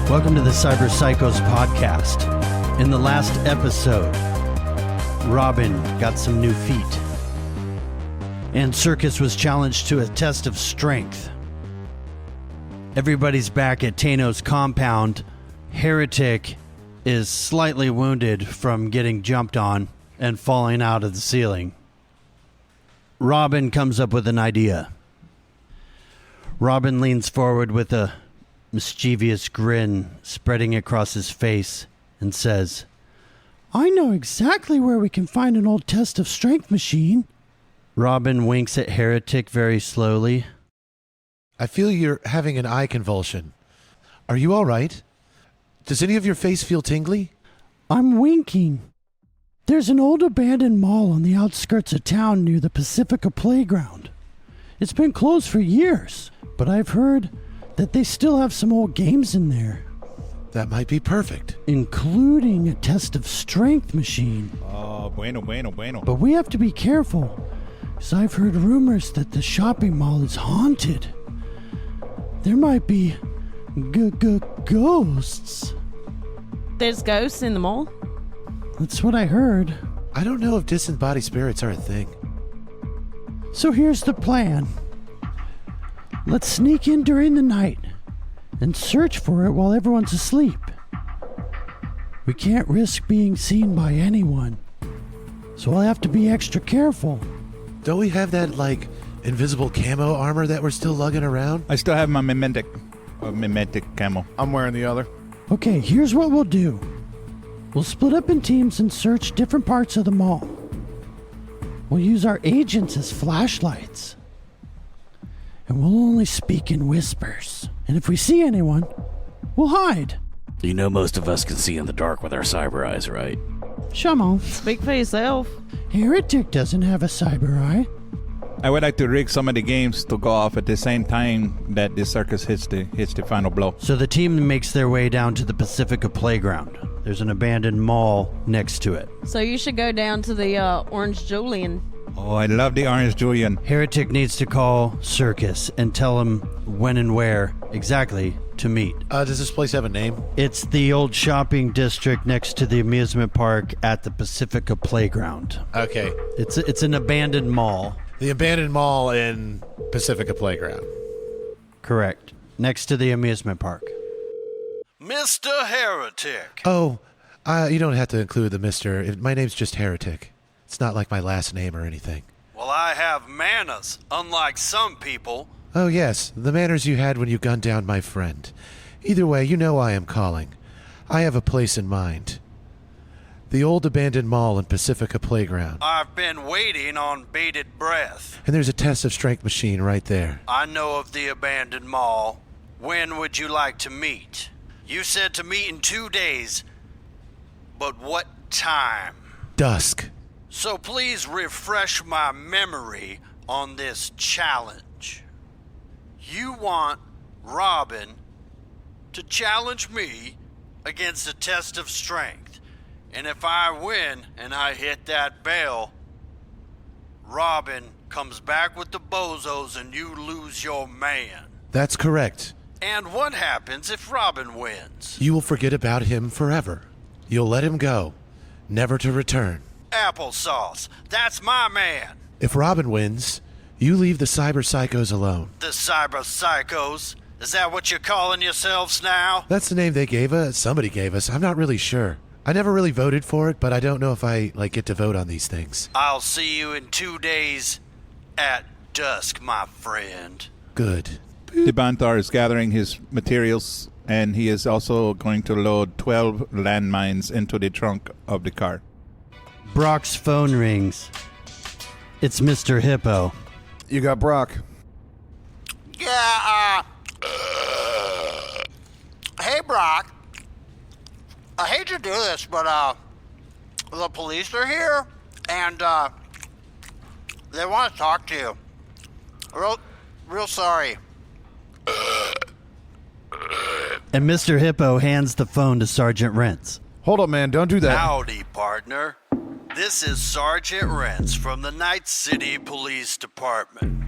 Welcome to the Cyber Psychos podcast. In the last episode, Robin got some new feet, and Circus was challenged to a test of strength. Everybody's back at Tano's compound. Heretic is slightly wounded from getting jumped on and falling out of the ceiling. Robin comes up with an idea. Robin leans forward with a mischievous grin spreading across his face and says, "I know exactly where we can find an old test of strength machine." Robin winks at Heretic very slowly. I feel you're having an eye convulsion. Are you all right? Does any of your face feel tingly? "I'm winking. There's an old abandoned mall on the outskirts of town near the Pacifica Playground. It's been closed for years, but I've heard that they still have some old games in there, That might be perfect. including a test of strength machine. Oh, bueno. But we have to be careful, because I've heard rumors that the shopping mall is haunted. There might be ghosts. There's ghosts in the mall? That's what I heard. I don't know if disembodied spirits are a thing. So here's the plan. Let's sneak in during the night and search for it while everyone's asleep. We can't risk being seen by anyone, so I'll have to be extra careful. Don't we have that, invisible camo armor that we're still lugging around? I still have my mimetic camo. I'm wearing the other. Okay, here's what we'll do. We'll split up in teams and search different parts of the mall. We'll use our agents as flashlights. And we'll only speak in whispers. And if we see anyone, we'll hide. You know most of us can see in the dark with our cyber eyes, right? Shamo, Speak for yourself. Heretic doesn't have a cyber eye. I would like to rig some of the games to go off at the same time that the circus hits the final blow. So the team makes their way down to the Pacifica Playground. There's an abandoned mall next to it. So you should go down to the Orange Julian. Oh, I love the Orange Julian. Heretic needs to call Circus and tell him when and where exactly to meet. Does this place have a name? It's the old shopping district next to the amusement park at the Pacifica Playground. Okay. It's an abandoned mall. The abandoned mall in Pacifica Playground. Correct. Next to the amusement park. Mr. Heretic. Oh, you don't have to include the Mr. My name's just Heretic. It's not like my last name or anything. Well, I have manners, unlike some people. Oh, yes, the manners you had when you gunned down my friend. Either way, you know why I'm calling. I have a place in mind. The old abandoned mall in Pacifica Playground. I've been waiting on bated breath. And there's a test of strength machine right there. I know of the abandoned mall. When would you like to meet? You said to meet in 2 days. But what time? Dusk. So please refresh my memory on this challenge. You want Robin to challenge me against a test of strength. And if I win and I hit that bell, Robin comes back with the bozos and you lose your man. That's correct. And what happens if Robin wins? You will forget about him forever. You'll let him go, never to return. Applesauce, that's my man. If Robin wins, you leave the Cyber Psychos alone. The Cyber Psychos. Is that what you're calling yourselves now? That's the name they gave us. Somebody gave us. I'm not really sure. I never really voted for it, but I don't know if I get to vote on these things. I'll see you in 2 days at dusk, my friend. Good. The Banthar is gathering his materials, and he is also going to load 12 landmines into the trunk of the car. Brock's phone rings. It's Mr. Hippo. You got Brock. Yeah, hey, Brock. I hate to do this, but, the police are here, and, they want to talk to you. Real sorry. And Mr. Hippo hands the phone to Sergeant Rentz. Hold up, man. Don't do that. Howdy, partner. This is Sergeant Rentz from the Night City Police Department.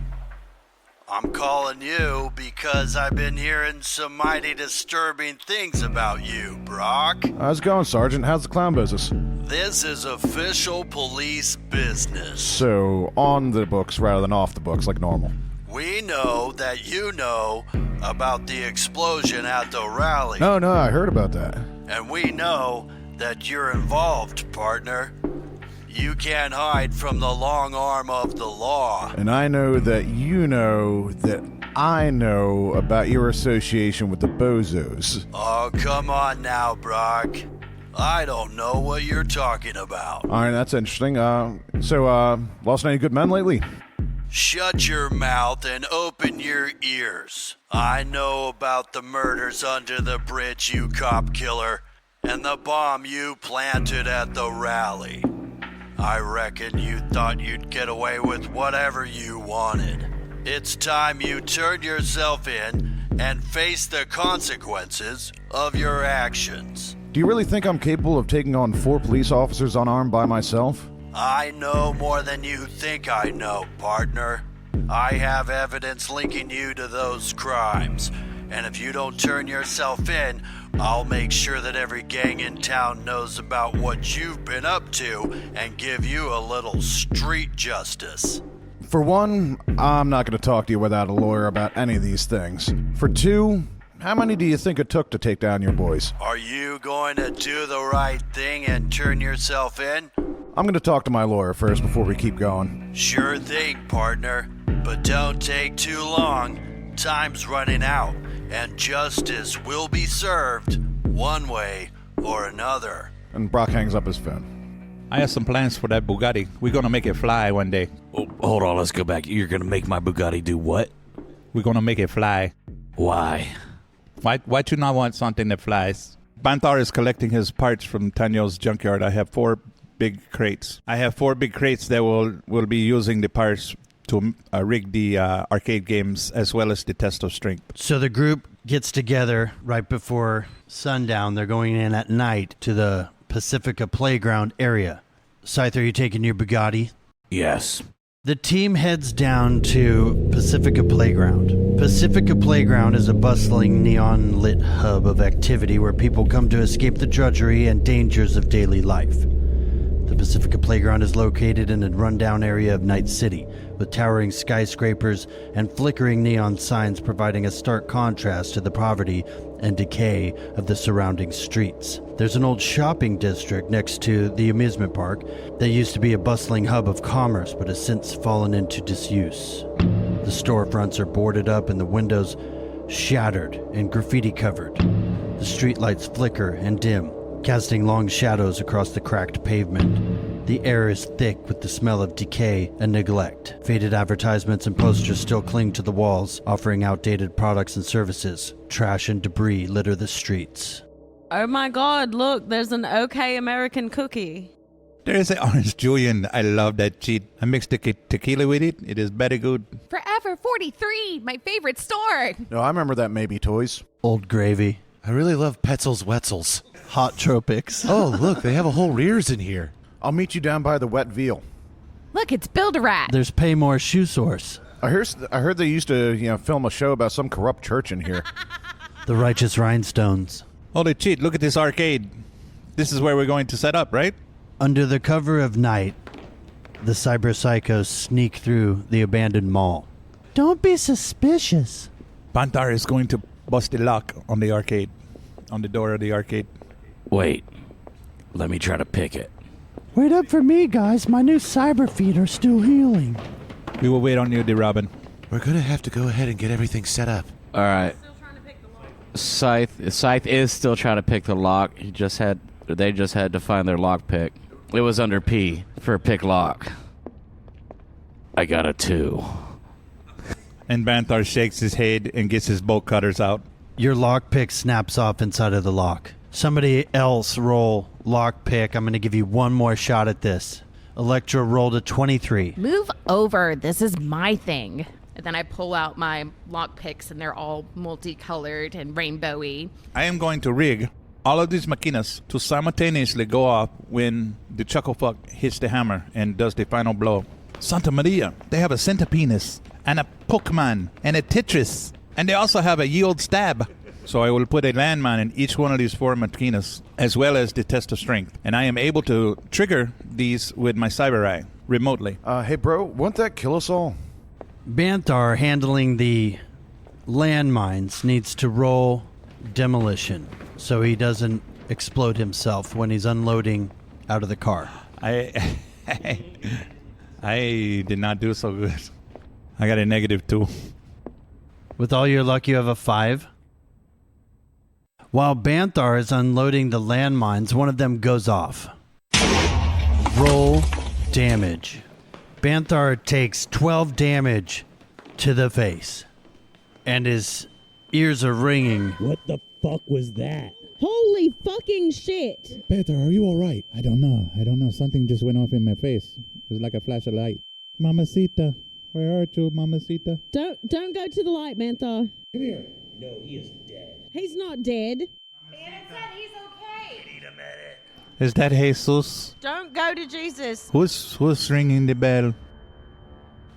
I'm calling you because I've been hearing some mighty disturbing things about you, Brock. How's it going, Sergeant? How's the clown business? This is official police business. So, on the books rather than off the books like normal. We know that you know about the explosion at the rally. No, I heard about that. And we know that you're involved, partner. You can't hide from the long arm of the law. And I know that you know that I know about your association with the bozos. Oh, come on now, Brock. I don't know what you're talking about. All right, that's interesting. So, lost any good men lately? Shut your mouth and open your ears. I know about the murders under the bridge, you cop killer, and the bomb you planted at the rally. I reckon you thought you'd get away with whatever you wanted. It's time you turn yourself in and face the consequences of your actions. Do you really think I'm capable of taking on 4 police officers unarmed by myself? I know more than you think I know, partner. I have evidence linking you to those crimes. And if you don't turn yourself in, I'll make sure that every gang in town knows about what you've been up to and give you a little street justice. For one, I'm not going to talk to you without a lawyer about any of these things. For 2, how many do you think it took to take down your boys? Are you going to do the right thing and turn yourself in? I'm going to talk to my lawyer first before we keep going. Sure thing, partner. But don't take too long. Time's running out, and justice will be served one way or another. And Brock hangs up his phone. I have some plans for that Bugatti. We're going to make it fly one day. Oh, hold on, let's go back. You're gonna make my Bugatti do what? We're going to make it fly. Why? Why you not want something that flies? Banthar is collecting his parts from Tanyo's junkyard. I have 4 big crates. I have 4 big crates that will be using the parts to rig the arcade games as well as the test of strength. So the group gets together right before sundown. They're going in at night to the Pacifica Playground area. Scythe, are you taking your Bugatti? Yes. The team heads down to Pacifica Playground. Pacifica Playground is a bustling, neon-lit hub of activity where people come to escape the drudgery and dangers of daily life. The Pacifica Playground is located in a rundown area of Night City, with towering skyscrapers and flickering neon signs providing a stark contrast to the poverty and decay of the surrounding streets. There's an old shopping district next to the amusement park that used to be a bustling hub of commerce but has since fallen into disuse. The storefronts are boarded up and the windows shattered and graffiti covered. The streetlights flicker and dim, casting long shadows across the cracked pavement. The air is thick with the smell of decay and neglect. Faded advertisements and posters still cling to the walls, offering outdated products and services. Trash and debris litter the streets. Oh my god, look, there's an OK American cookie. There is an orange Julian. I love that cheat. I mixed the tequila with it. It is very good. Forever 43, my favorite store. No, I remember that Maybe Toys. Old Gravy. I really love Petzl's Wetzels. Hot Tropics. Oh, look, they have a whole Rears in here. I'll meet you down by the wet veal. Look, it's Build-A-Rat. There's Paymore Shoe Source. I heard they used to, film a show about some corrupt church in here. The Righteous Rhinestones. Holy cheat, look at this arcade. This is where we're going to set up, right? Under the cover of night, the cyber psychos sneak through the abandoned mall. Don't be suspicious. Banthar is going to bust the lock on the arcade. On the door of the arcade. Wait. Let me try to pick it. Wait up for me, guys. My new cyber feet are still healing. We will wait on you, dear Robin. We're gonna have to go ahead and get everything set up. All right. Scythe is still trying to pick the lock. They just had to find their lock pick. It was under P for pick lock. I got a 2. And Banthar shakes his head and gets his bolt cutters out. Your lockpick snaps off inside of the lock. Somebody else roll lockpick. I'm going to give you one more shot at this. Electra rolled a 23. Move over. This is my thing. And then I pull out my lock picks, and they're all multicolored and rainbowy. I am going to rig all of these machinas to simultaneously go off when the chucklefuck hits the hammer and does the final blow. Santa Maria, they have a centipenis and a Pokemon and a Tetris. And they also have a yield stab. So I will put a landmine in each one of these 4 machinas, as well as the test of strength. And I am able to trigger these with my Cyber Eye remotely. Hey, bro, won't that kill us all? Banthar, handling the landmines, needs to roll demolition so he doesn't explode himself when he's unloading out of the car. I did not do so good. I got a -2. With all your luck, you have a 5. While Banthar is unloading the landmines, one of them goes off. Roll damage. Banthar takes 12 damage to the face, and his ears are ringing. What the fuck was that? Holy fucking shit! Peter, are you alright? I don't know. Something just went off in my face. It was like a flash of light. Mamacita, where are you, Mamacita? Don't go to the light, Banthar. Come here. No, he is dead. He's not dead. Bannon said he's okay. Need a minute. Is that Jesus? Don't go to Jesus. Who's ringing the bell?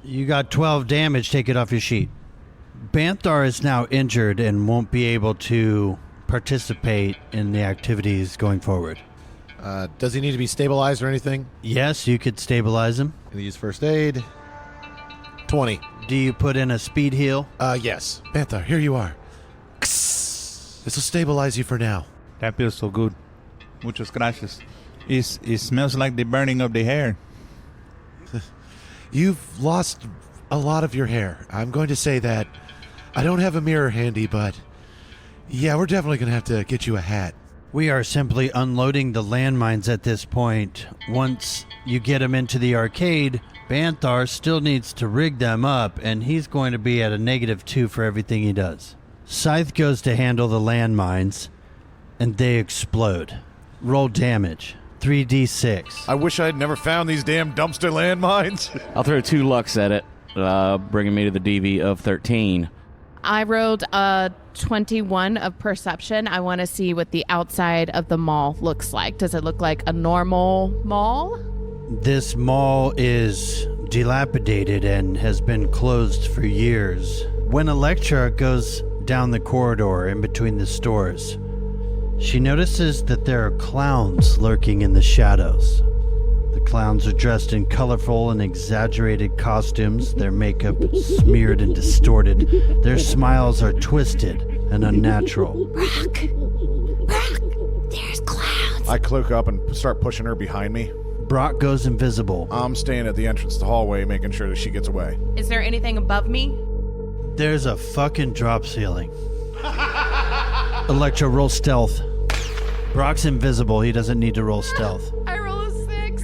You got 12 damage. Take it off your sheet. Banthar is now injured and won't be able to participate in the activities going forward. Does he need to be stabilized or anything? Yes, you could stabilize him. Can he use first aid? 20. Do you put in a speed heal? Yes. Banthar, here you are. This will stabilize you for now. That feels so good. Muchas gracias. It smells like the burning of the hair. You've lost a lot of your hair. I'm going to say that. I don't have a mirror handy, but yeah, we're definitely going to have to get you a hat. We are simply unloading the landmines at this point. Once you get them into the arcade, Banthar still needs to rig them up, and he's going to be at a -2 for everything he does. Scythe goes to handle the landmines, and they explode. Roll damage. 3d6. I wish I had never found these damn dumpster landmines. I'll throw 2 lucks at it, bringing me to the DV of 13. I rolled a 21 of perception. I want to see what the outside of the mall looks like. Does it look like a normal mall? This mall is dilapidated and has been closed for years. When Electra goes down the corridor in between the stores, she notices that there are clowns lurking in the shadows. The clowns are dressed in colorful and exaggerated costumes, their makeup smeared and distorted. Their smiles are twisted and unnatural. Brock, there's clowns. I cloak up and start pushing her behind me. Brock goes invisible. I'm staying at the entrance to the hallway, making sure that she gets away. Is there anything above me? There's a fucking drop ceiling. Electra, roll stealth. Brock's invisible. He doesn't need to roll stealth. I roll a 6.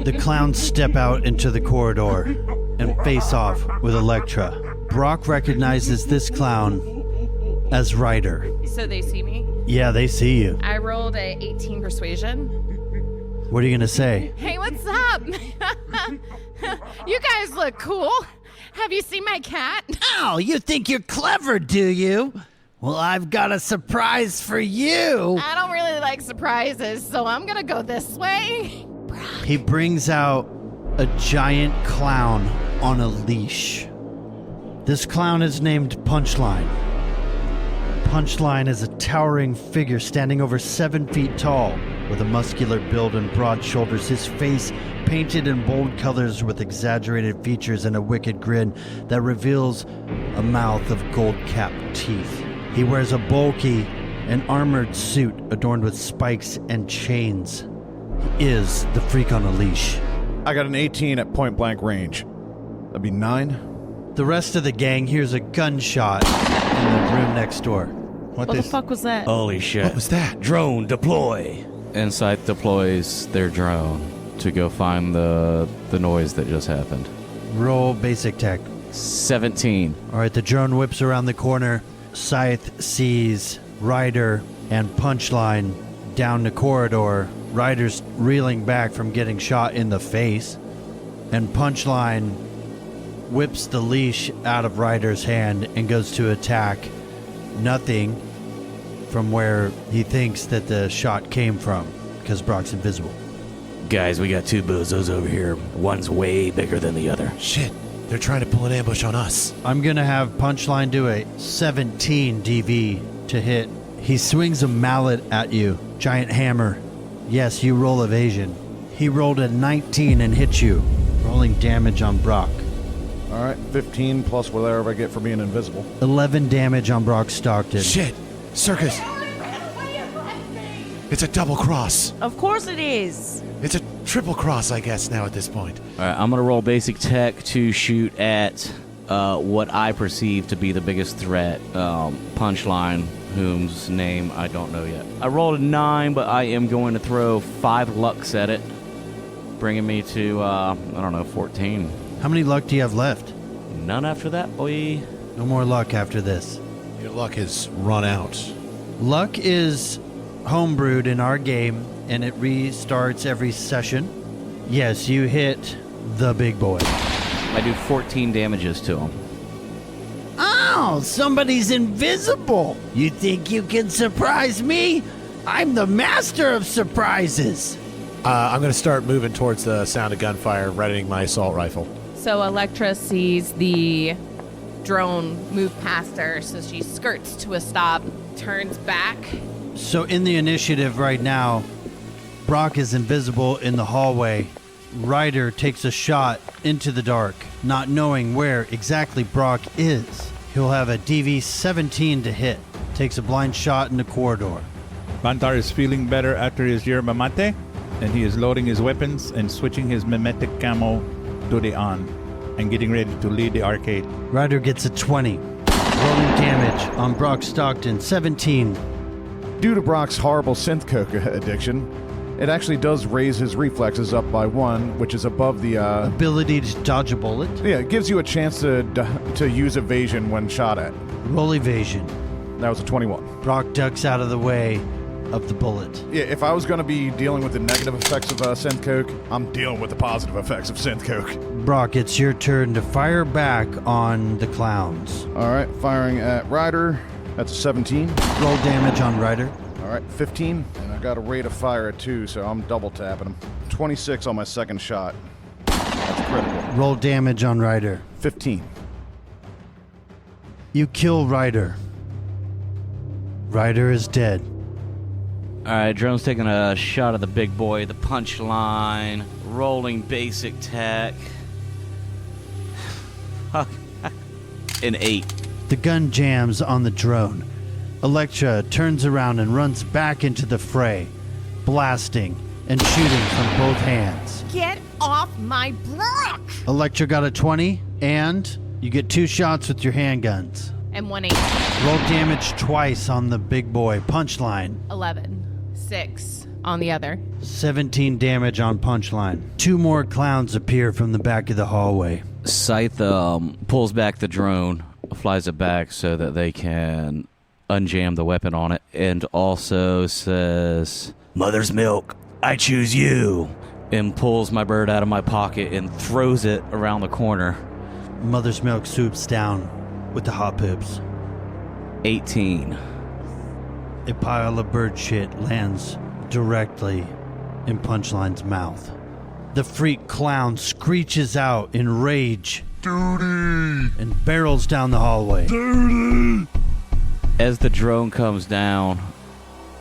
The clowns step out into the corridor and face off with Electra. Brock recognizes this clown as Ryder. So they see me? Yeah, they see you. I rolled a 18 persuasion. What are you going to say? Hey, what's up? You guys look cool. Have you seen my cat? Oh, you think you're clever, do you? Well, I've got a surprise for you. I don't really like surprises, so I'm gonna go this way. He brings out a giant clown on a leash. This clown is named Punchline. Punchline is a towering figure standing over 7 feet tall, with a muscular build and broad shoulders, his face painted in bold colors with exaggerated features and a wicked grin that reveals a mouth of gold-capped teeth. He wears a bulky and armored suit adorned with spikes and chains. He is the freak on a leash. I got an 18 at point blank range. That'd be 9. The rest of the gang hears a gunshot in the room next door. What the fuck was that? Holy shit. What was that? Drone deploy. Insight deploys their drone to go find the noise that just happened. Roll basic tech. 17. All right, the drone whips around the corner. Scythe sees Ryder and Punchline down the corridor. Ryder's reeling back from getting shot in the face. And Punchline whips the leash out of Ryder's hand and goes to attack nothing from where he thinks that the shot came from, because Brock's invisible. Guys, we got 2 bozos over here. One's way bigger than the other. Shit. They're trying to pull an ambush on us. I'm going to have Punchline do a 17 DV to hit. He swings a mallet at you. Giant hammer. Yes, you roll evasion. He rolled a 19 and hit you. Rolling damage on Brock. All right, 15 plus whatever I get for being invisible. 11 damage on Brock Stockton. Shit! Circus! It's a double cross. Of course it is. It's a triple cross, I guess, now at this point. All right, I'm going to roll basic tech to shoot at what I perceive to be the biggest threat, Punchline, whose name I don't know yet. I rolled a 9, but I am going to throw 5 lucks at it, bringing me to, 14. How many luck do you have left? None after that, boy. No more luck after this. Your luck has run out. Luck is homebrewed in our game, and it restarts every session. Yes, you hit the big boy. I do 14 damages to him. Oh, somebody's invisible. You think you can surprise me? I'm the master of surprises. I'm going to start moving towards the sound of gunfire, readying my assault rifle. So Electra sees the drone move past her, so she skirts to a stop, turns back. So in the initiative right now, Brock is invisible in the hallway. Ryder takes a shot into the dark, not knowing where exactly Brock is. He'll have a DV 17 to hit. Takes a blind shot in the corridor. Banthar is feeling better after his yerba mate, and he is loading his weapons and switching his mimetic camo to the on and getting ready to lead the arcade. Ryder gets a 20. Rolling damage on Brock Stockton, 17. Due to Brock's horrible synth coke addiction, it actually does raise his reflexes up by 1, which is above the ability to dodge a bullet. Yeah, it gives you a chance to use evasion when shot at. Roll evasion. That was a 21. Brock ducks out of the way of the bullet. Yeah, if I was going to be dealing with the negative effects of synth coke, I'm dealing with the positive effects of synth coke. Brock, it's your turn to fire back on the clowns. All right, firing at Ryder. That's a 17. Roll damage on Ryder. All right, 15. And I got a rate of fire at 2, so I'm double tapping him. 26 on my second shot. That's critical. Roll damage on Ryder. 15. You kill Ryder. Ryder is dead. All right, Drone's taking a shot at the big boy, the Punchline, rolling basic tech. An 8. The gun jams on the drone. Electra turns around and runs back into the fray, blasting and shooting from both hands. Get off my Brock! Electra got a 20, and you get 2 shots with your handguns. And 1 8. Roll damage twice on the big boy. Punchline. 11. 6 on the other. 17 damage on Punchline. 2 more clowns appear from the back of the hallway. Scythe pulls back the drone, flies it back so that they can unjam the weapon on it, and also says, "Mother's milk, I choose you," and pulls my bird out of my pocket and throws it around the corner. Mother's milk swoops down with the hot poops. 18. A pile of bird shit lands directly in Punchline's mouth. The freak clown screeches out in rage. Dirty! And barrels down the hallway. Dirty! As the drone comes down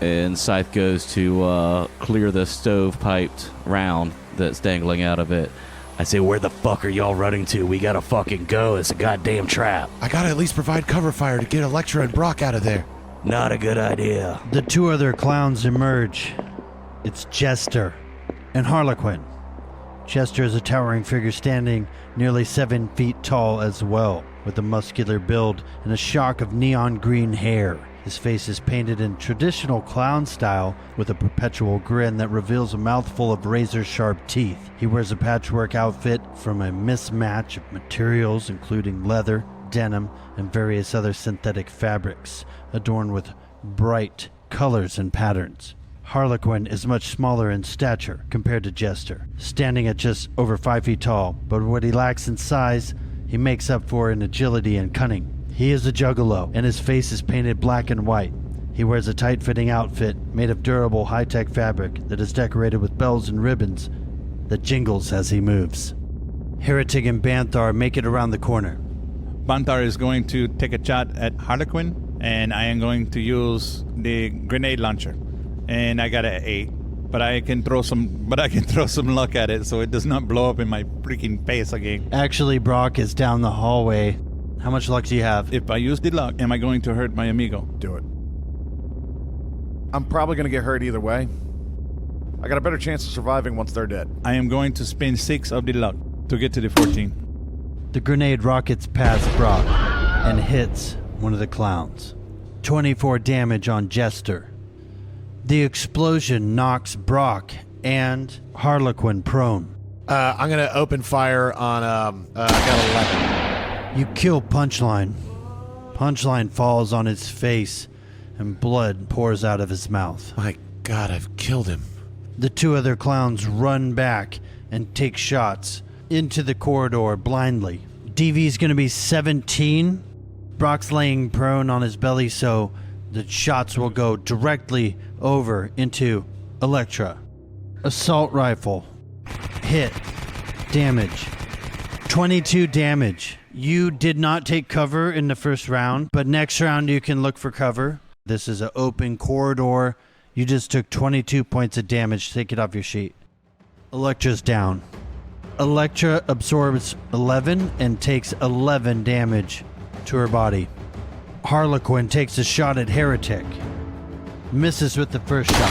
and Scythe goes to clear the stove-piped round that's dangling out of it, I say, "Where the fuck are y'all running to? We gotta fucking go. It's a goddamn trap." I gotta at least provide cover fire to get Electra and Brock out of there. Not a good idea. The 2 other clowns emerge. It's Jester and Harlequin. Jester is a towering figure standing nearly 7 feet tall as well, with a muscular build and a shock of neon green hair. His face is painted in traditional clown style with a perpetual grin that reveals a mouthful of razor-sharp teeth. He wears a patchwork outfit from a mismatch of materials including leather, denim, and various other synthetic fabrics, adorned with bright colors and patterns. Harlequin is much smaller in stature compared to Jester, standing at just over 5 feet tall, but what he lacks in size, he makes up for in agility and cunning. He is a juggalo, and his face is painted black and white. He wears a tight-fitting outfit made of durable, high-tech fabric that is decorated with bells and ribbons that jingles as he moves. Heretic and Banthar make it around the corner. Banthar is going to take a shot at Harlequin, and I am going to use the grenade launcher. And I got an 8. But I can throw some luck at it so it does not blow up in my freaking face again. Actually, Brock is down the hallway. How much luck do you have? If I use the luck, am I going to hurt my amigo? Do it. I'm probably going to get hurt either way. I got a better chance of surviving once they're dead. I am going to spend 6 of the luck to get to the 14. The grenade rockets past Brock and hits one of the clowns. 24 damage on Jester. The explosion knocks Brock and Harlequin prone. I'm going to open fire on, I got 11. You kill Punchline. Punchline falls on his face and blood pours out of his mouth. My God, I've killed him. The 2 other clowns run back and take shots into the corridor blindly. DV's going to be 17. Brock's laying prone on his belly, so the shots will go directly over into Electra. Assault rifle. Hit. Damage. 22 damage. You did not take cover in the first round, but next round you can look for cover. This is an open corridor. You just took 22 points of damage. Take it off your sheet. Electra's down. Electra absorbs 11 and takes 11 damage to her body. Harlequin takes a shot at Heretic. Misses with the first shot.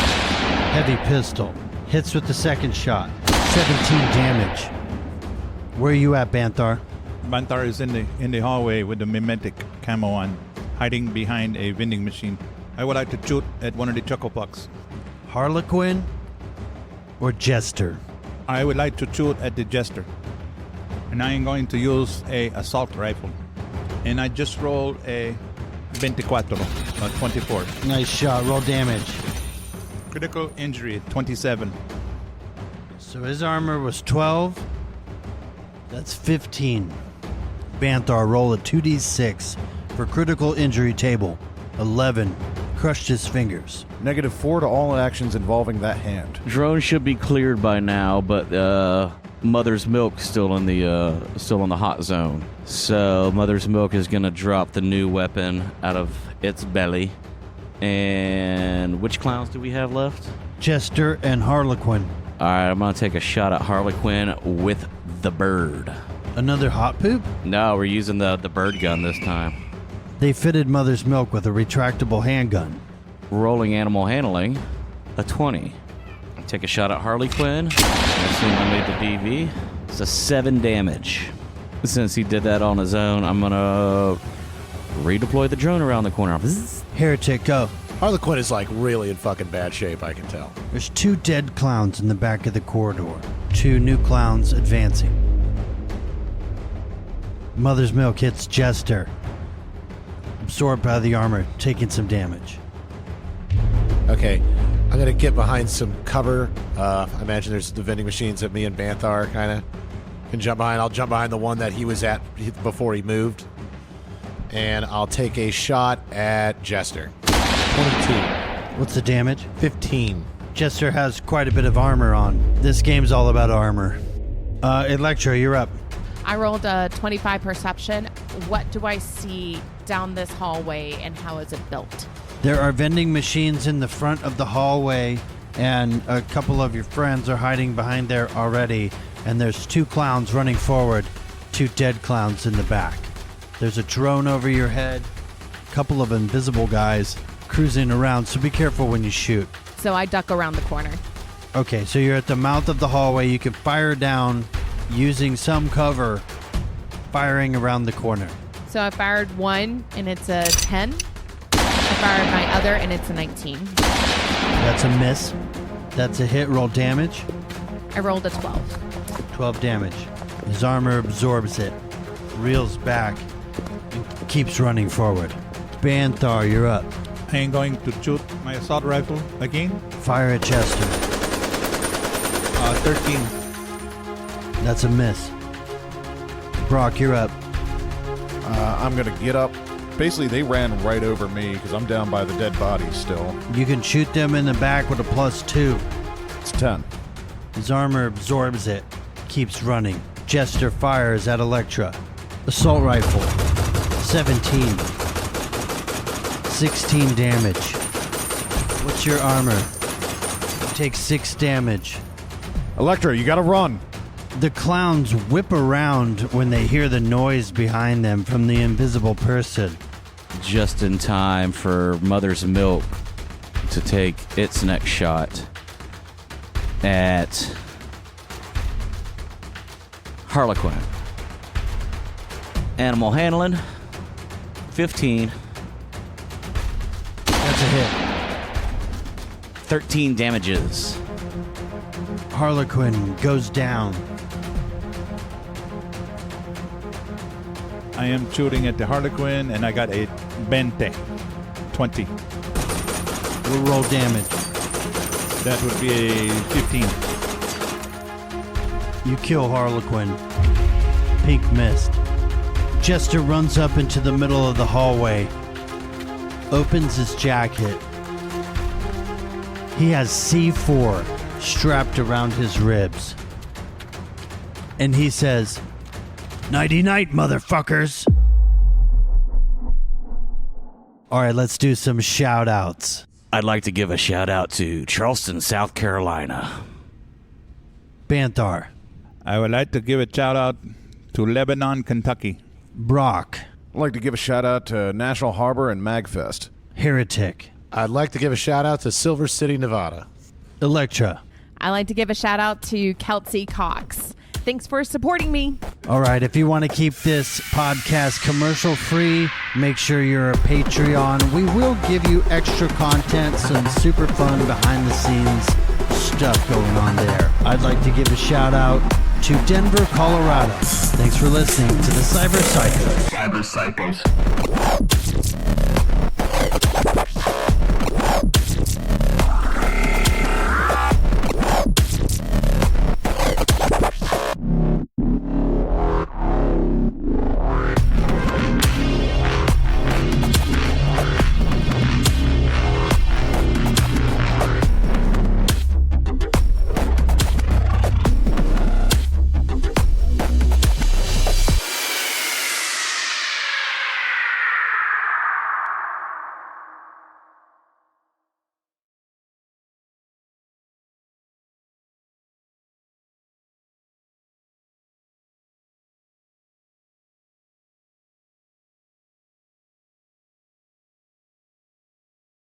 Heavy pistol. Hits with the second shot. 17 damage. Where are you at, Banthar? Banthar is in the hallway with the mimetic camo on, hiding behind a vending machine. I would like to shoot at one of the Choco Pucks. Harlequin or Jester? I would like to shoot at the Jester. And I am going to use a assault rifle. And I just rolled a 24, 24. Nice shot. Roll damage. Critical injury, 27. So his armor was 12. That's 15. Banthar, roll a 2d6 for critical injury table. 11. Crushed his fingers. -4 to all actions involving that hand. Drone should be cleared by now, but Mother's Milk still in the hot zone. So Mother's Milk is gonna drop the new weapon out of its belly. And which clowns do we have left? Jester and Harlequin. All right, I'm gonna take a shot at Harlequin with the bird. Another hot poop? No, we're using the bird gun this time. They fitted Mother's Milk with a retractable handgun. Rolling animal handling, a 20. Take a shot at Harlequin. Assume I made the DV. It's a 7 damage. Since he did that on his own, I'm gonna redeploy the drone around the corner. Heretic, go. Harlequin is like really in fucking bad shape, I can tell. There's 2 dead clowns in the back of the corridor. 2 new clowns advancing. Mother's Milk hits Jester. Absorbed by the armor, taking some damage. Okay, I'm gonna get behind some cover. I imagine there's the vending machines that me and Banthar kind of can jump behind. I'll jump behind the one that he was at before he moved. And I'll take a shot at Jester. 22. What's the damage? 15. Jester has quite a bit of armor on. This game's all about armor. Electra, you're up. I rolled a 25 perception. What do I see down this hallway and how is it built? There are vending machines in the front of the hallway, and a couple of your friends are hiding behind there already. And there's 2 clowns running forward, 2 dead clowns in the back. There's a drone over your head, a couple of invisible guys cruising around, so be careful when you shoot. So I duck around the corner. Okay, so you're at the mouth of the hallway. You can fire down using some cover, firing around the corner. So I fired 1 and it's a 10. I fired my other and it's a 19. That's a miss. That's a hit. Roll damage. I rolled a 12. 12 damage. His armor absorbs it, reels back, and keeps running forward. Banthar, you're up. I am going to shoot my assault rifle again. Fire at Chester. 13. That's a miss. Brock, you're up. I'm going to get up. Basically, they ran right over me because I'm down by the dead bodies still. You can shoot them in the back with a +2. It's 10. His armor absorbs it, keeps running. Jester fires at Electra. Assault rifle. 17. 16 damage. What's your armor? Take 6 damage. Electra, you gotta run. The clowns whip around when they hear the noise behind them from the invisible person. Just in time for Mother's Milk to take its next shot at Harlequin. Animal handling, 15. That's a hit. 13 damages. Harlequin goes down. I am shooting at the Harlequin, and I got a 20. We'll roll damage. That would be a 15. You kill Harlequin. Pink mist. Jester runs up into the middle of the hallway. Opens his jacket. He has C4 strapped around his ribs. And he says, "Nighty-night, motherfuckers." All right, let's do some shout-outs. I'd like to give a shout out to Charleston, South Carolina. Banthar. I would like to give a shout out to Lebanon, Kentucky. Brock. I'd like to give a shout out to National Harbor and MagFest. Heretic. I'd like to give a shout out to Silver City, Nevada. Electra. I like to give a shout out to Kelsey Cox. Thanks for supporting me. All right, if you want to keep this podcast commercial free, make sure you're a Patreon. We will give you extra content, some super fun behind the scenes stuff going on there. I'd like to give a shout out to Denver, Colorado. Thanks for listening to the Cyber Psychos. Cyber Psychos.